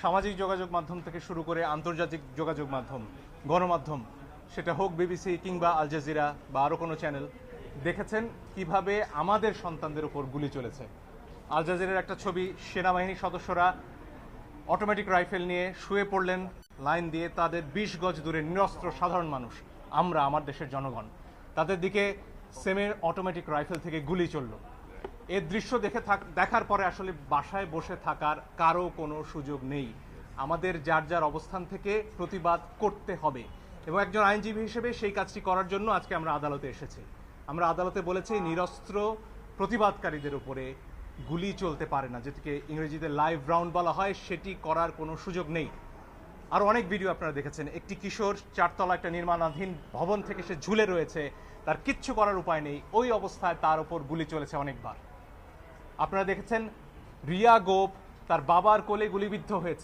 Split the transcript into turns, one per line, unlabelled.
সামাজিক যোগাযোগ মাধ্যম থেকে শুরু করে আন্তর্জাতিক যোগাযোগ মাধ্যম, গণমাধ্যম, সেটা হোক বিবিসি কিংবা আল জাজিরা বা আরও কোনো চ্যানেল, দেখেছেন কিভাবে আমাদের সন্তানদের উপর গুলি চলেছে। আল জাজিরার একটা ছবি, সেনাবাহিনীর সদস্যরা অটোমেটিক রাইফেল নিয়ে শুয়ে পড়লেন লাইন দিয়ে, তাদের ২০ গজ দূরে নিরস্ত্র সাধারণ মানুষ, আমরা, আমার দেশের জনগণ, তাদের দিকে সেমের অটোমেটিক রাইফেল থেকে গুলি চলল। এর দৃশ্য দেখার পরে আসলে বাসায় বসে থাকার কারো কোনো সুযোগ নেই। আমাদের যার যার অবস্থান থেকে প্রতিবাদ করতে হবে, এবং একজন আইনজীবী হিসেবে সেই কাজটি করার জন্য আজকে আমরা আদালতে এসেছি। আমরা আদালতে বলেছি নিরস্ত্র প্রতিবাদকারীদের উপরে গুলি চলতে পারে না, যেটিকে ইংরেজিতে লাইভ রাউন্ড বলা হয়, সেটি করার কোনো সুযোগ নেই। আর অনেক ভিডিও আপনারা দেখেছেন, একটি কিশোর চারতলা একটা নির্মাণাধীন ভবন থেকে সে ঝুলে রয়েছে, তার কিচ্ছু করার উপায় নেই, ওই অবস্থায় তার ওপর গুলি চলেছে অনেকবার। আপনারা দেখেছেন রিয়া গোপ তার বাবার কোলে গুলিবিদ্ধ হয়েছে।